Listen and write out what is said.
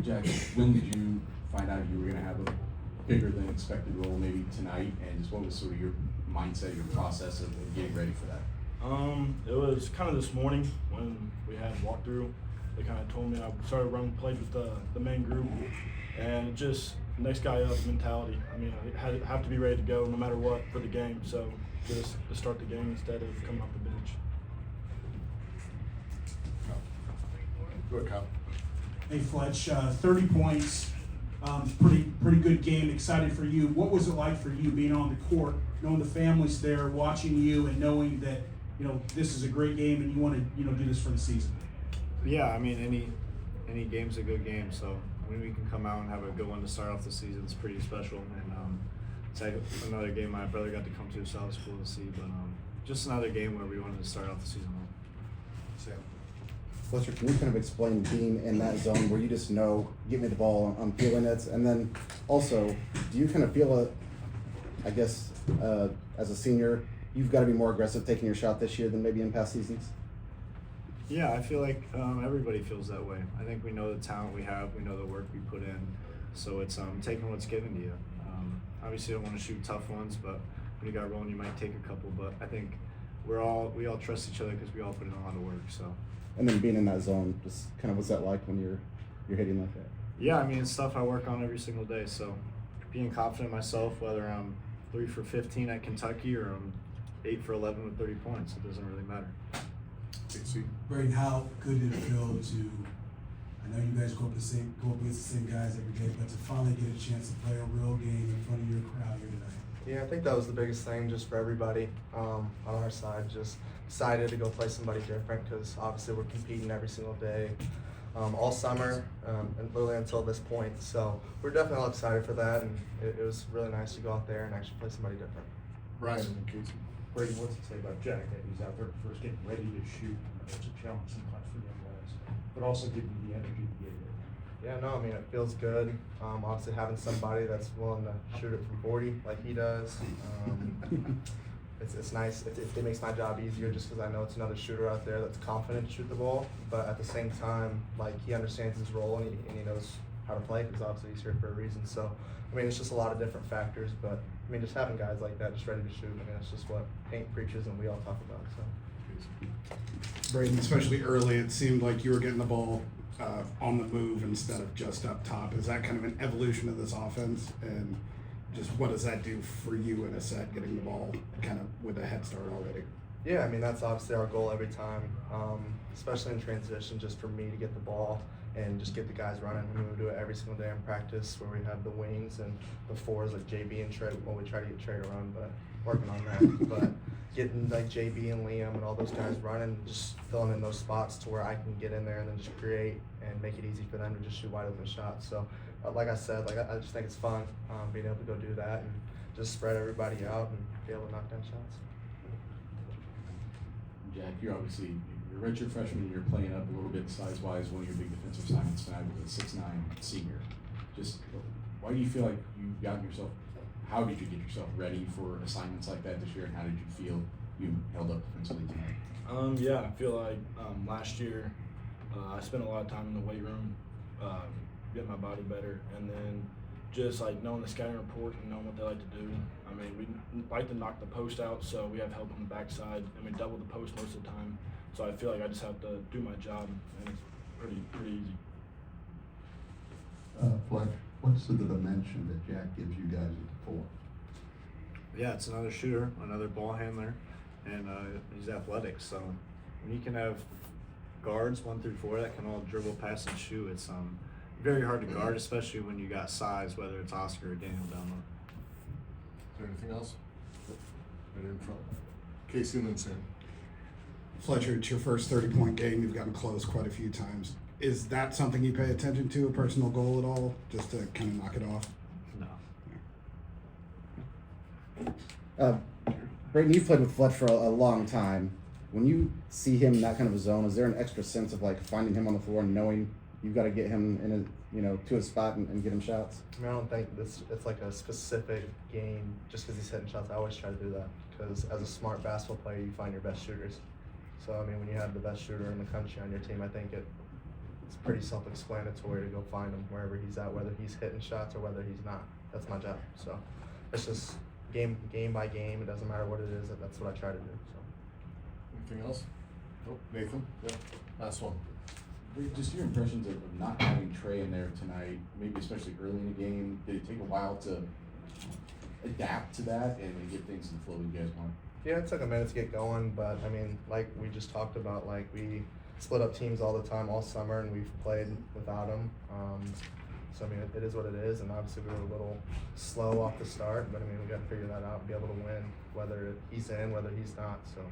Jack, when did you find out you were going to have a bigger than expected role maybe tonight, and just what was sort of your mindset, your process of getting ready for that? It was kind of this morning when we had walkthrough. They kind of told me I started running plays with the main group, and just next guy up mentality. I mean, I have to be ready to go no matter what for the game. So just to start the game instead of coming off the bench. Go ahead, Kyle. Hey Fletch, 30 points, pretty good game. Excited for you. What was it like for you being on the court, knowing the family's there, watching you, and knowing that this is a great game and you want to do this for the season? Yeah, I mean any game's a good game. So when we can come out and have a good one to start off the season, it's pretty special. And it's like another game my brother got to come to, so that was cool to see. But just another game where we wanted to start off the season well. Sam. Fletcher, can you kind of explain being in that zone where you just know, give me the ball, I'm feeling it, and then also, do you kind of feel as a senior, you've got to be more aggressive taking your shot this year than maybe in past seasons? Yeah, I feel like everybody feels that way. I think we know the talent we have, we know the work we put in, so it's taking what's given to you. Obviously, you don't want to shoot tough ones, but when you got rolling, you might take a couple. But I think we all trust each other because we all put in a lot of work. So. And then being in that zone, just kind of what's that like when you're hitting like that? Yeah, I mean it's stuff I work on every single day. So being confident in myself, whether I'm 3 for 15 at Kentucky or I'm 8 for 11 with 30 points, it doesn't really matter. Braden, how good did it feel to? I know you guys go up against the same guys every day, but to finally get a chance to play a real game in front of your crowd here tonight. Yeah, I think that was the biggest thing just for everybody on our side. Just excited to go play somebody different because obviously we're competing every single day, all summer, and literally until this point. So we're definitely all excited for that, and it was really nice to go out there and actually play somebody different. Ryan and Casey. Brady, what's it say about Jack that he's out there first getting ready to shoot? It's a challenge sometimes for young guys, but also giving you the energy to get it. Yeah, no, I mean, it feels good. Obviously having somebody that's willing to shoot it from 40 like he does. It's nice. It makes my job easier just because I know it's another shooter out there that's confident to shoot the ball, but at the same time, like, he understands his role and he knows how to play because obviously he's here for a reason. So, I mean, it's just a lot of different factors, but I mean, just having guys like that just ready to shoot, I mean, it's just what Hank preaches and we all talk about. So. Braden, especially early, it seemed like you were getting the ball on the move instead of just up top. Is that kind of an evolution of this offense? And just what does that do for you in a set, getting the ball kind of with a head start already? Yeah, I mean, that's obviously our goal every time, especially in transition, just for me to get the ball and just get the guys running. I mean, we do it every single day in practice where we have the wings and the fours like JB and Trey. Well, we try to get Trey to run, but working on that. But getting like JB and Liam and all those guys running, just filling in those spots to where I can get in there and then just create and make it easy for them to just shoot wide open shots. So, like I said, like I just think it's fun being able to go do that and just spread everybody out and be able to knock down shots. Jack, you're obviously you're a redshirt freshman. You're playing up a little bit size-wise. One of your big defensive assignments tonight was a 6'9" senior. Just why do you feel like you've gotten yourself? How did you get yourself ready for assignments like that this year, and how did you feel you held up defensively tonight? Yeah, I feel like last year I spent a lot of time in the weight room, getting my body better, and then just like knowing the scouting report and knowing what they like to do. I mean, we like to knock the post out, so we have help on the backside, and we double the post most of the time. So I feel like I just have to do my job, and it's pretty easy. Fletch, what's the dimension that Jack gives you guys at the 4? Yeah, it's another shooter, another ball handler, and he's athletic. So when you can have guards 1 through 4 that can all dribble, pass, and shoot, it's very hard to guard, especially when you got size, whether it's Oscar or Daniel down low. Is there anything else? Right in front. Casey and then Sam. Fletcher, it's your first 30-point game. You've gotten close quite a few times. Is that something you pay attention to, a personal goal at all, just to kind of knock it off? No. Braden, you've played with Fletch for a long time. When you see him in that kind of a zone, is there an extra sense of like finding him on the floor and knowing you've got to get him in to his spot and get him shots? I mean, I don't think it's like a specific game just because he's hitting shots. I always try to do that because as a smart basketball player, you find your best shooters. So, I mean, when you have the best shooter in the country on your team, I think it's it's pretty self-explanatory to go find him wherever he's at, whether he's hitting shots or whether he's not. That's my job. So it's just game by game. It doesn't matter what it is. That's what I try to do. So. Anything else? Nope. Nathan? Yeah. Last one. Just your impressions of not having Trey in there tonight, maybe especially early in the game. Did it take a while to adapt to that and get things in the flow you guys want? Yeah, it took a minute to get going, but I mean, like we just talked about, like we split up teams all the time all summer, and we've played without him. So I mean, it is what it is, and obviously we were a little slow off the start, but I mean, we got to figure that out and be able to win, whether he's in, whether he's not. So.